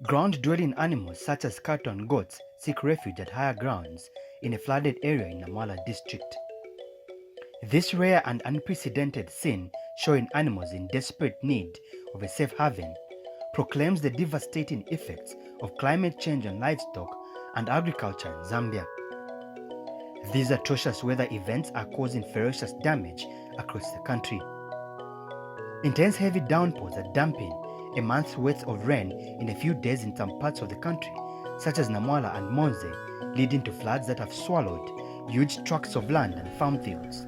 Ground-dwelling animals such as cattle and goats seek refuge at higher grounds in a flooded area in Namwala district. This rare and unprecedented scene, showing animals in desperate need of a safe haven, proclaims the devastating effects of climate change on livestock and agriculture in Zambia. These atrocious weather events are causing ferocious damage across the country. Intense heavy downpours are dumping a month's worth of rain in a few days in some parts of the country, such as Namwala and Monze, leading to floods that have swallowed huge tracts of land and farm fields.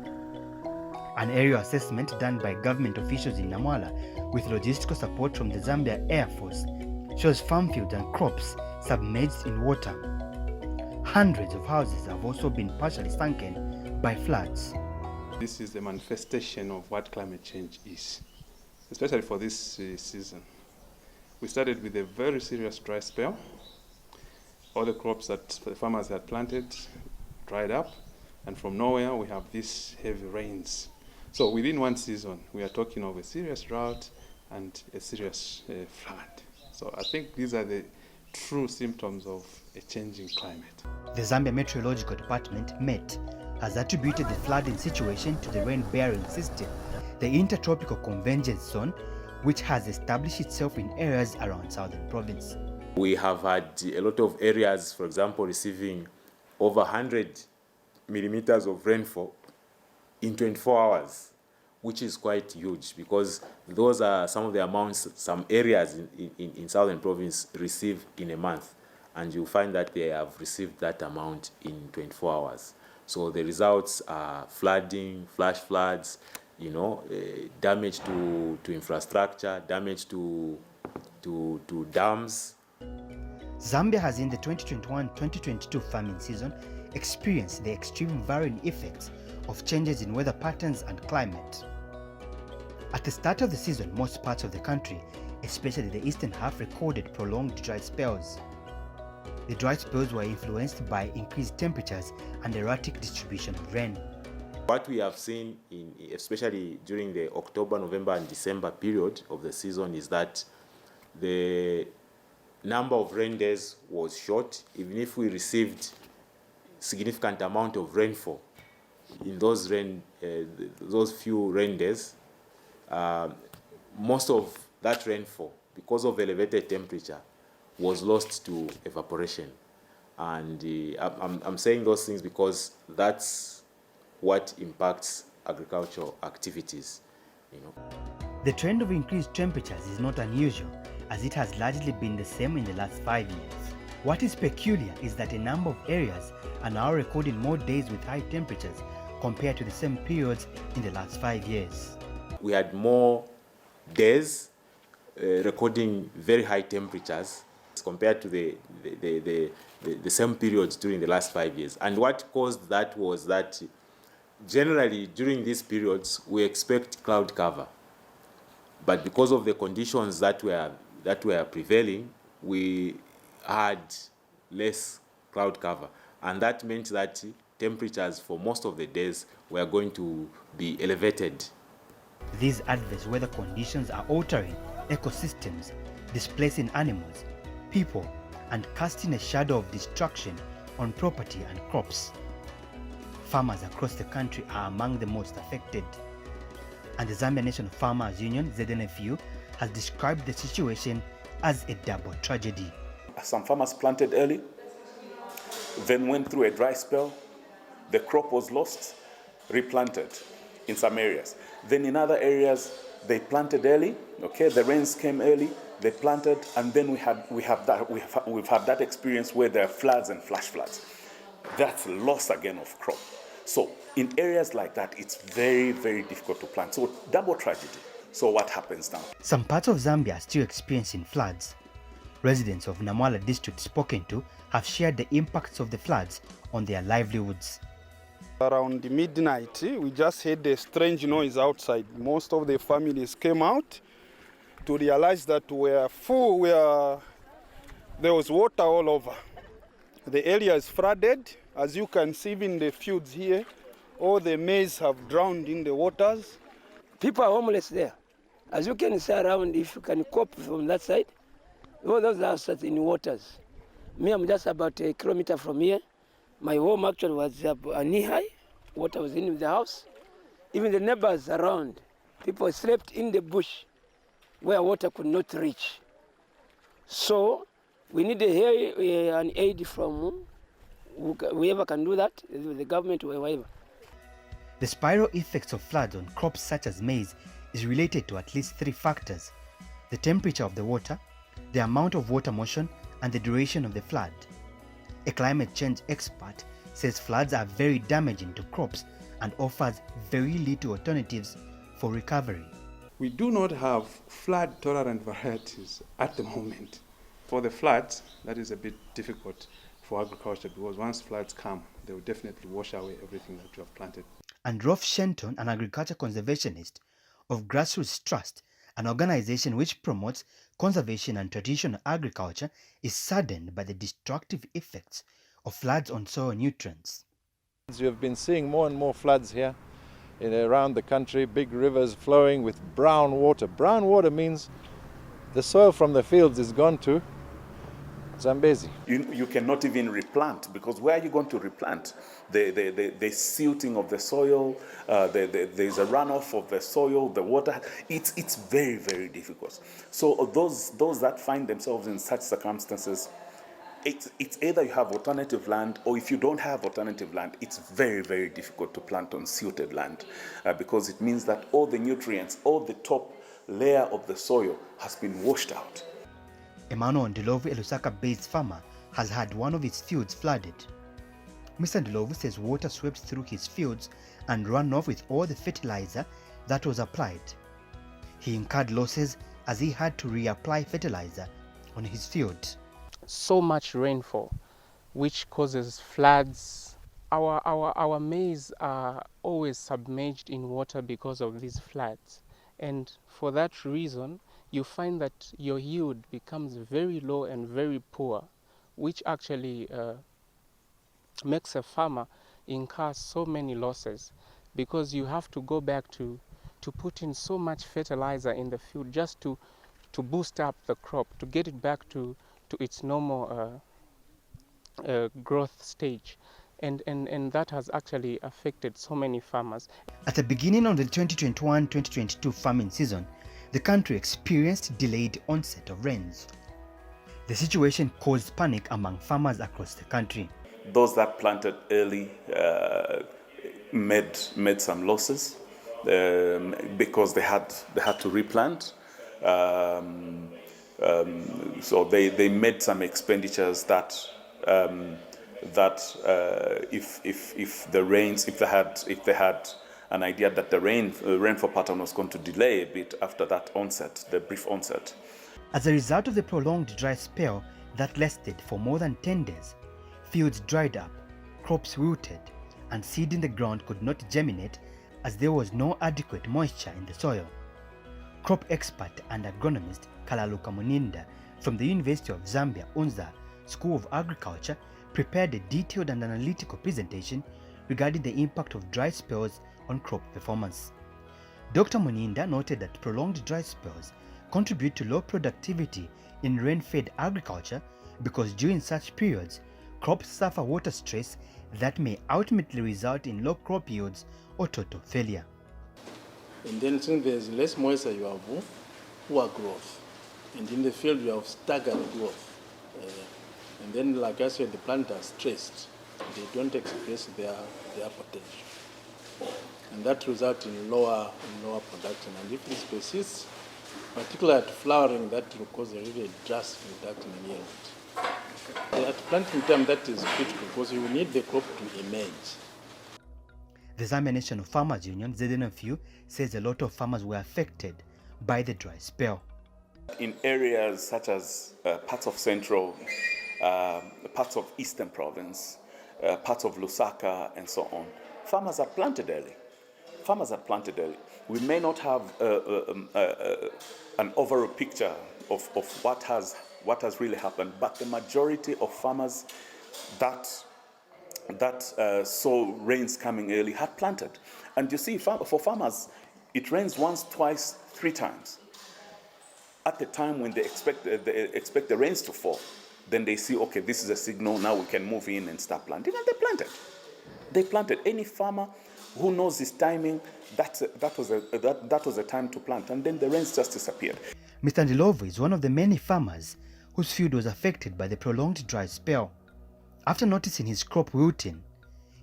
An area assessment done by government officials in Namwala with logistical support from the Zambia Air Force shows farm fields and crops submerged in water. Hundreds of houses have also been partially sunken by floods. This is the manifestation of what climate change is, especially for this season. We started with a very serious dry spell. All the crops that the farmers had planted dried up, and from nowhere we have these heavy rains. So within one season, we are talking of a serious drought and a serious flood. So I think these are the true symptoms of a changing climate. The Zambia Meteorological Department, MET, has attributed the flooding situation to the rain-bearing system, the Intertropical Convergence Zone, which has established itself in areas around Southern Province. We have had a lot of areas, for example, receiving over 100 millimeters of rainfall in 24 hours, which is quite huge because those are some of the amounts some areas in Southern Province receive in a month. And you'll find that they have received that amount in 24 hours. So the results are flooding, flash floods, damage to infrastructure, damage to dams. Zambia has in the 2021-2022 farming season experienced the extreme varying effects of changes in weather patterns and climate. At the start of the season, most parts of the country, especially the eastern half, recorded prolonged dry spells. The dry spells were influenced by increased temperatures and erratic distribution of rain. What we have seen, especially during the October, November and December period of the season, is that the number of rain days was short. Even if we received significant amount of rainfall in those few rain days, most of that rainfall, because of elevated temperature, was lost to evaporation. And I'm saying those things because that's what impacts agricultural activities. The trend of increased temperatures is not unusual, as it has largely been the same in the last 5 years. What is peculiar is that a number of areas are now recording more days with high temperatures compared to the same periods in the last 5 years. We had more days recording very high temperatures compared to the same periods during the last 5 years. And what caused that was that generally during these periods we expect cloud cover. But because of the conditions that were prevailing, we had less cloud cover. And that meant that temperatures for most of the days were going to be elevated. These adverse weather conditions are altering ecosystems, displacing animals, people, and casting a shadow of destruction on property and crops. Farmers across the country are among the most affected. And the Zambia National Farmers Union, ZNFU, has described the situation as a double tragedy. Some farmers planted early, then went through a dry spell, the crop was lost, replanted in some areas. Then in other areas, they planted early, okay, the rains came early, they planted, and then we've had that experience where there are floods and flash floods. That's loss again of crop. So in areas like that, it's very, very difficult to plant. So double tragedy. So what happens now? Some parts of Zambia are still experiencing floods. Residents of Namwala district spoken to have shared the impacts of the floods on their livelihoods. Around midnight, we just heard a strange noise outside. Most of the families came out to realize that we are full, there was water all over. The area is flooded. As you can see in the fields here, all the maize have drowned in the waters. People are homeless there. As you can see around, if you can cope from that side, All those houses in waters. Me, I'm just about a kilometer from here. My home actually was knee high. Water was in the house. Even the neighbors around, people slept in the bush where water could not reach. So we need an aid from whoever can do that, the government or whoever. The spiral effects of floods on crops such as maize is related to at least 3 factors: the temperature of the water, the amount of water motion, and the duration of the flood. A climate change expert says floods are very damaging to crops and offers very little alternatives for recovery. We do not have flood-tolerant varieties at the moment. For the floods, that is a bit difficult for agriculture because once floods come, they will definitely wash away everything that you have planted. And Rolf Shenton, an agriculture conservationist of Grassroots Trust, an organization which promotes conservation and traditional agriculture, is saddened by the destructive effects of floods on soil nutrients. We have been seeing more and more floods here around the country, big rivers flowing with brown water. Brown water means the soil from the fields is gone to Zambezi. You cannot even replant, because where are you going to replant? The silting of the soil, there's a runoff of the soil, the water. It's very, very difficult. So those that find themselves in such circumstances, it's either you have alternative land, or if you don't have alternative land, it's very, very difficult to plant on silted land because it means that all the nutrients, all the top layer of the soil has been washed out. Emmanuel Ndlovu, a Lusaka-based farmer, has had one of his fields flooded. Mr. Ndlovu says water swept through his fields and ran off with all the fertilizer that was applied. He incurred losses as he had to reapply fertilizer on his field. So much rainfall, which causes floods. Our maize are always submerged in water because of these floods. And for that reason, you find that your yield becomes very low and very poor, which actually makes a farmer incur so many losses, because you have to go back to put in so much fertilizer in the field just to boost up the crop, to get it back to its normal growth stage. And that has actually affected so many farmers. At the beginning of the 2021-2022 farming season, the country experienced delayed onset of rains. The situation caused panic among farmers across the country. Those that planted early made some losses because they had to replant. So they made some expenditures that if they had an idea that the rainfall pattern was going to delay a bit after that onset, the brief onset. As a result of the prolonged dry spell that lasted for more than 10 days, fields dried up, crops wilted, and seed in the ground could not germinate as there was no adequate moisture in the soil. Crop expert and agronomist Kalaluka Muninda from the University of Zambia, Unza School of Agriculture prepared a detailed and analytical presentation regarding the impact of dry spells on crop performance. Dr. Muninda noted that prolonged dry spells contribute to low productivity in rain-fed agriculture because during such periods, crops suffer water stress that may ultimately result in low crop yields or total failure. And then since there's less moisture, you have poor growth. And in the field, you have staggered growth. And then, like I said, the plants are stressed. They don't express their potential. And that results in lower production. And if this persists, particularly at flowering, that will cause a really drastic reduction in yield. At planting time, that is critical because you need the crop to emerge. The Zambia National Farmers Union, ZNFU, says a lot of farmers were affected by the dry spell. In areas such as parts of central, parts of eastern province, parts of Lusaka, and so on, farmers are planted early. We may not have an overall picture of what has really happened, but the majority of farmers that saw rains coming early had planted. And you see, for farmers, it rains once, twice, 3 times. at the time when they expect the rains to fall, then they see, okay, this is a signal, now we can move in and start planting, and they planted. They planted. Any farmer who knows his timing, that was a time to plant, and then the rains just disappeared. Mr. Ndilovu is one of the many farmers whose field was affected by the prolonged dry spell. After noticing his crop wilting,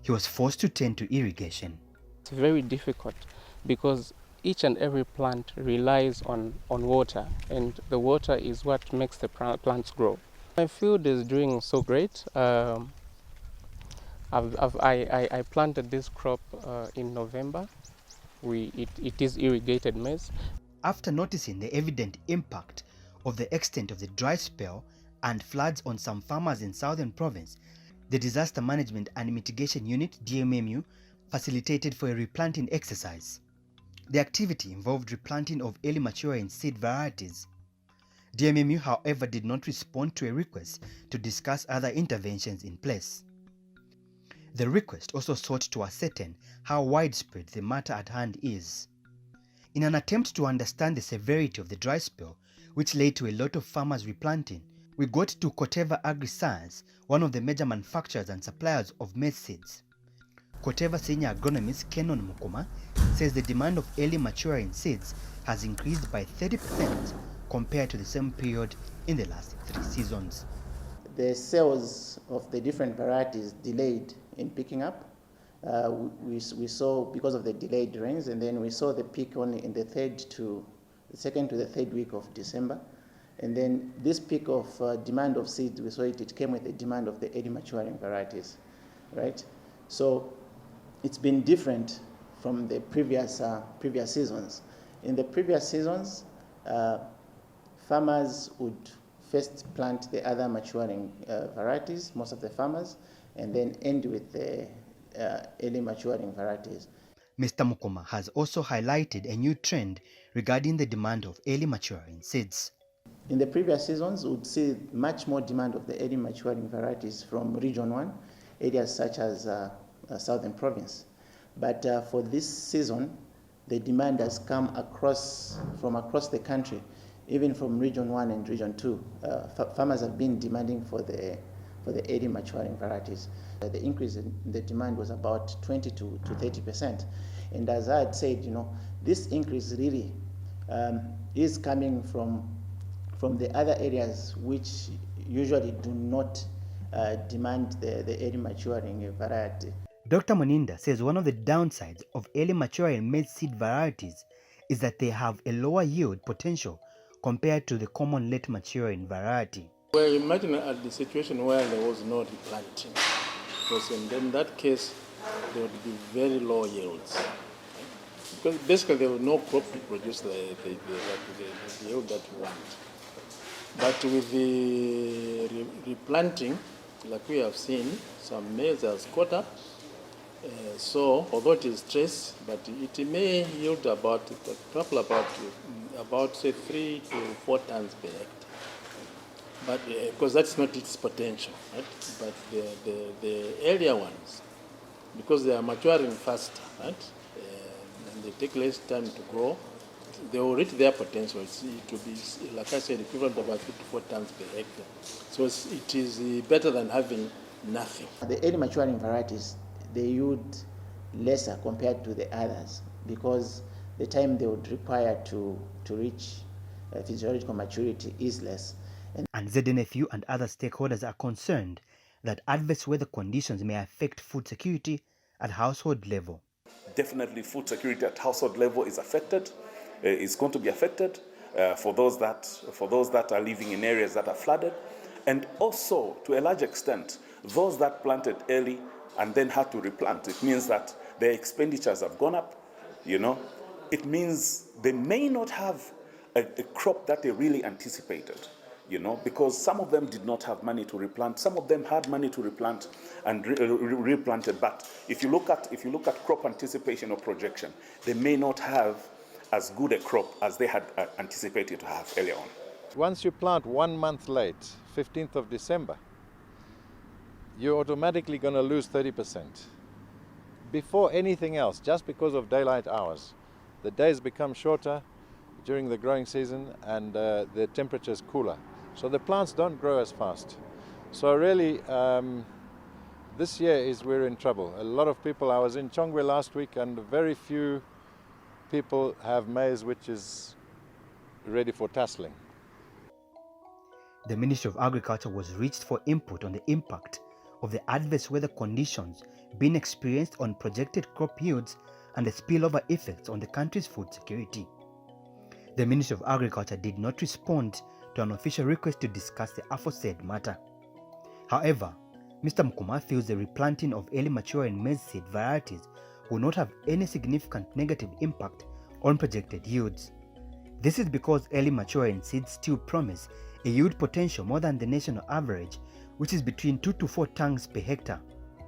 he was forced to turn to irrigation. It's very difficult because each and every plant relies on water, and the water is what makes the plants grow. My field is doing so great. I planted this crop in November. It is irrigated maize. After noticing the evident impact of the extent of the dry spell and floods on some farmers in Southern Province, the Disaster Management and Mitigation Unit, DMMU, facilitated for a replanting exercise. The activity involved replanting of early maturing seed varieties. DMMU, however, did not respond to a request to discuss other interventions in place. The request also sought to ascertain how widespread the matter at hand is. In an attempt to understand the severity of the dry spell, which led to a lot of farmers replanting, we got to Koteva Agri-Science, one of the major manufacturers and suppliers of maize seeds. Koteva senior agronomist Kenon Mukoma says the demand of early maturing seeds has increased by 30% compared to the same period in the last 3 seasons. The sales of the different varieties delayed in picking up. We saw because of the delayed rains, and then we saw the peak only in the second to the third week of December. And then this peak of demand of seeds, we saw it came with the demand of the early maturing varieties, right? So it's been different from the previous seasons. In the previous seasons, farmers would first plant the other maturing varieties, most of the farmers, and then end with the early maturing varieties. Mr. Mukoma has also highlighted a new trend regarding the demand of early maturing seeds. In the previous seasons, we would see much more demand of the early maturing varieties from Region 1, areas such as Southern Province. But for this season, the demand has come from across the country, even from Region 1 and Region 2. Farmers have been demanding for the early maturing varieties. The increase in the demand was about 20 to 30%. And as I had said, this increase really is coming from the other areas which usually do not demand the early maturing variety. Dr. Moninda says one of the downsides of early maturing maize seed varieties is that they have a lower yield potential compared to the common late maturing variety. Well, imagine at the situation where there was no replanting, because in that case there would be very low yields. Because basically there was no crop to produce the yield that you want. But with the replanting, like we have seen, some maize has caught up. So although it is stressed, but it may yield about say 3 to 4 tons per hectare. But because that's not its potential, right? But the earlier ones, because they are maturing faster, right? And they take less time to grow, they will reach their potential. It will be, like I said, equivalent to about 3 to 4 tons per hectare. So it is better than having nothing. The early maturing varieties, they yield lesser compared to the others because the time they would require to reach physiological maturity is less. And ZNFU and other stakeholders are concerned that adverse weather conditions may affect food security at household level. Definitely food security at household level is affected, is going to be affected for those that are living in areas that are flooded, and also to a large extent those that planted early and then had to replant. It means that their expenditures have gone up, It means they may not have a crop that they really anticipated, because some of them did not have money to replant. Some of them had money to replant and replanted. But if you look at crop anticipation or projection, they may not have as good a crop as they had anticipated to have earlier on. Once you plant 1 month late, 15th of December, you're automatically going to lose 30%. Before anything else, just because of daylight hours, the days become shorter, during the growing season, and the temperature is cooler. So the plants don't grow as fast. So really, this year we're in trouble. A lot of people, I was in Chongwe last week, and very few people have maize which is ready for tasseling. The Ministry of Agriculture was reached for input on the impact of the adverse weather conditions being experienced on projected crop yields and the spillover effects on the country's food security. The Ministry of Agriculture did not respond to an official request to discuss the aforesaid matter. However, Mr. Mukuma feels the replanting of early maturing maize seed varieties will not have any significant negative impact on projected yields. This is because early maturing seeds still promise a yield potential more than the national average, which is between 2 to 4 tons per hectare.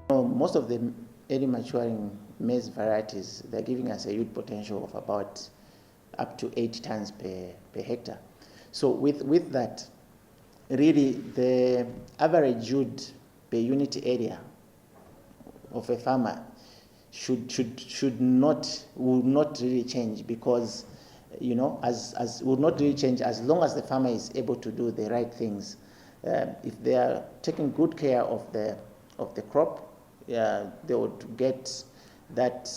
Most of the early maturing maize varieties, they're giving us a yield potential of about up to 8 tons per hectare. So with that, really the average yield per unit area of a farmer will not really change, because will not really change as long as the farmer is able to do the right things. If they are taking good care of the crop, they would get that.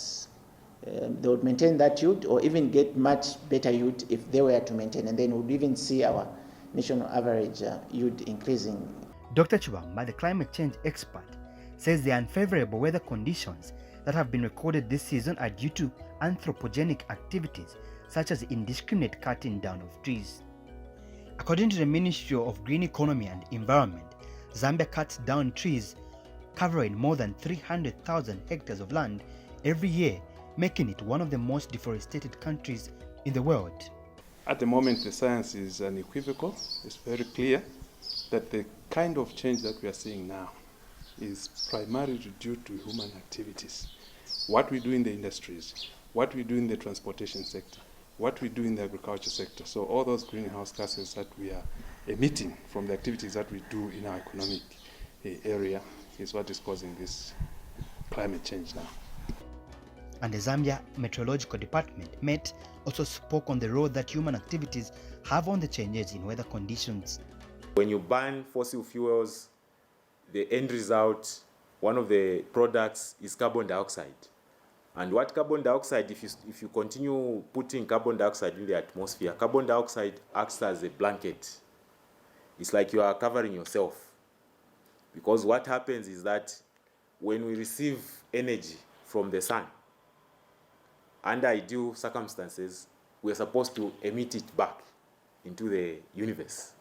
They would maintain that yield, or even get much better yield if they were to maintain, and then we would even see our national average yield increasing. Dr. Chubamba, the climate change expert, says the unfavorable weather conditions that have been recorded this season are due to anthropogenic activities such as indiscriminate cutting down of trees. According to the Ministry of Green Economy and Environment, Zambia cuts down trees covering more than 300,000 hectares of land every year, making it one of the most deforested countries in the world. At the moment, the science is unequivocal. It's very clear that the kind of change that we are seeing now is primarily due to human activities. What we do in the industries, what we do in the transportation sector, what we do in the agriculture sector. So all those greenhouse gases that we are emitting from the activities that we do in our economic area is what is causing this climate change now. And the Zambia Meteorological Department, MET, also spoke on the role that human activities have on the changes in weather conditions. When you burn fossil fuels, the end result, one of the products is carbon dioxide. And what carbon dioxide, if you continue putting carbon dioxide in the atmosphere, carbon dioxide acts as a blanket. It's like you are covering yourself. Because what happens is that when we receive energy from the sun, under ideal circumstances, we're supposed to emit it back into the universe.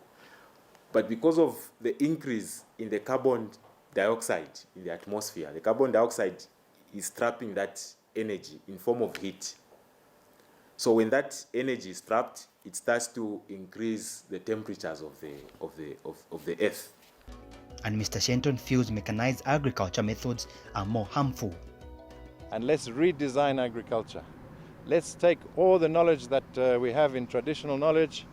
But because of the increase in the carbon dioxide in the atmosphere, the carbon dioxide is trapping that energy in form of heat. So when that energy is trapped, it starts to increase the temperatures of the earth. And Mr. Shenton feels mechanized agriculture methods are more harmful. And let's redesign agriculture. Let's take all the knowledge that we have in traditional knowledge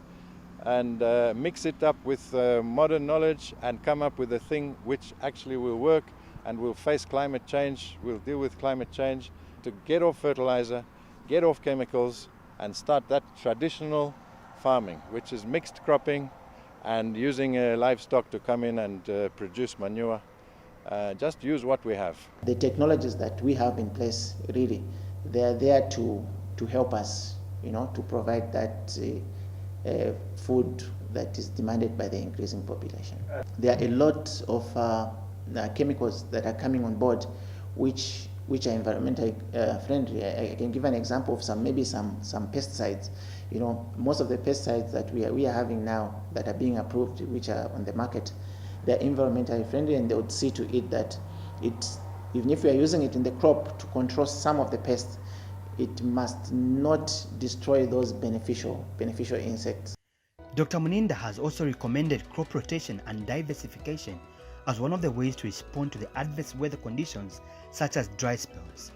and mix it up with modern knowledge and come up with a thing which actually will work and will face climate change, will deal with climate change, to get off fertilizer, get off chemicals, and start that traditional farming, which is mixed cropping and using livestock to come in and produce manure. Just use what we have. The technologies that we have in place, really, they are there to help us, to provide that food that is demanded by the increasing population. There are a lot of chemicals that are coming on board, which are environmentally friendly. I can give an example of some pesticides. Most of the pesticides that we are having now that are being approved, which are on the market, they're environmentally friendly, and they would see to it that even if we are using it in the crop to control some of the pests, it must not destroy those beneficial insects. Dr. Muninda has also recommended crop rotation and diversification as one of the ways to respond to the adverse weather conditions such as dry spells.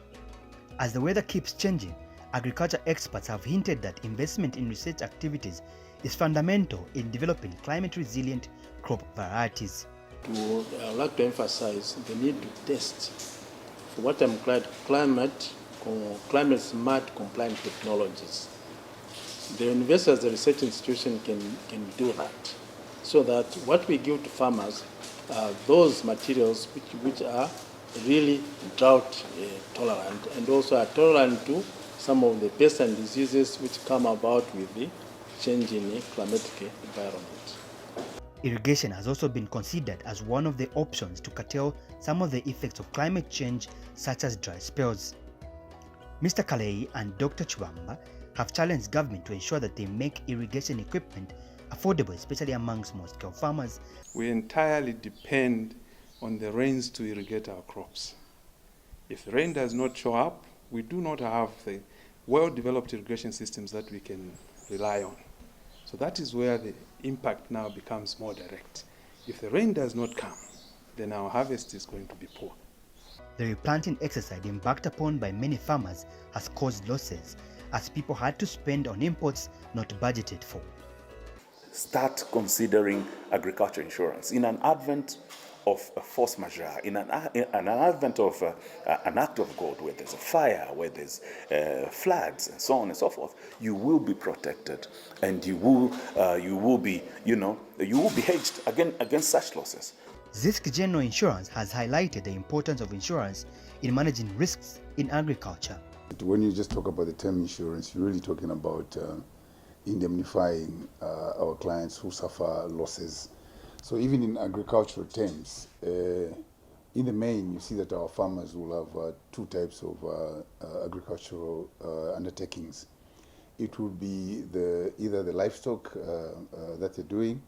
As the weather keeps changing, agriculture experts have hinted that investment in research activities is fundamental in developing climate-resilient crop varieties. I would like to emphasize the need to test for what I'm called climate-smart compliant technologies. The university as a research institution can do that, so that what we give to farmers are those materials which are really drought tolerant, and also are tolerant to some of the pests and diseases which come about with the change in the climatic environment. Irrigation has also been considered as one of the options to curtail some of the effects of climate change, such as dry spells. Mr. Kalei and Dr. Chibamba have challenged government to ensure that they make irrigation equipment affordable, especially among small-scale farmers. We entirely depend on the rains to irrigate our crops. If the rain does not show up, we do not have the well-developed irrigation systems that we can rely on. So that is where the impact now becomes more direct. If the rain does not come, then our harvest is going to be poor. The replanting exercise embarked upon by many farmers has caused losses, as people had to spend on imports not budgeted for. Start considering agriculture insurance. In an advent of a force majeure, in an advent of an act of God, where there's a fire, where there's floods, and so on and so forth, you will be protected, and you will be hedged against such losses. Zisk General Insurance has highlighted the importance of insurance in managing risks in agriculture. When you just talk about the term insurance, you're really talking about indemnifying our clients who suffer losses. So even in agricultural terms, in the main, you see that our farmers will have two types of agricultural undertakings. It will be either the livestock that they're doing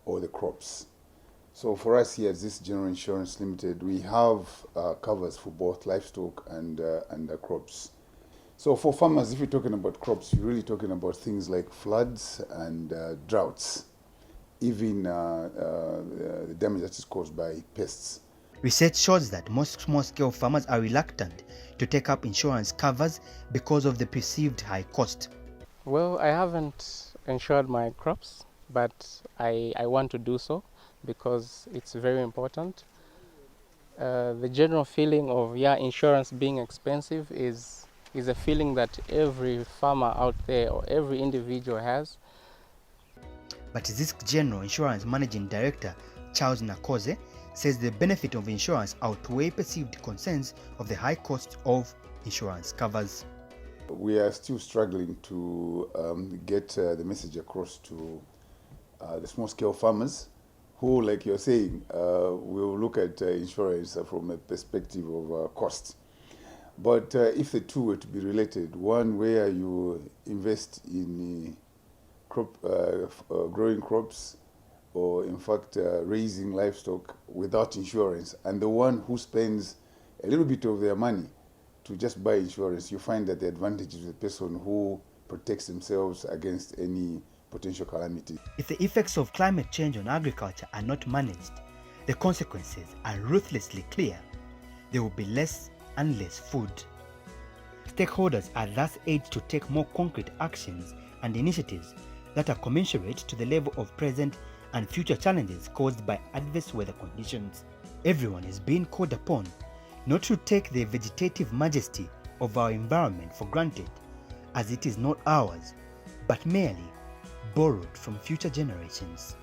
or the crops. So for us here at Zisk General Insurance Limited, we have covers for both livestock and crops. So for farmers, if you're talking about crops, you're really talking about things like floods and droughts, even the damage that is caused by pests. Research shows that most small-scale farmers are reluctant to take up insurance covers because of the perceived high cost. Well, I haven't insured my crops, but I want to do so because it's very important. The general feeling of insurance being expensive is a feeling that every farmer out there or every individual has. But Zisk General Insurance Managing Director Charles Nakoze says the benefit of insurance outweigh perceived concerns of the high cost of insurance covers. We are still struggling to get the message across to the small-scale farmers who, like you're saying, will look at insurance from a perspective of cost. But if the two were to be related, one where you invest in growing crops, or in fact raising livestock without insurance, and the one who spends a little bit of their money to just buy insurance, you find that the advantage is the person who protects themselves against any potential calamity. If the effects of climate change on agriculture are not managed, the consequences are ruthlessly clear. There will be less and less food. Stakeholders are thus urged to take more concrete actions and initiatives that are commensurate to the level of present and future challenges caused by adverse weather conditions. Everyone is being called upon not to take the vegetative majesty of our environment for granted, as it is not ours, but merely borrowed from future generations.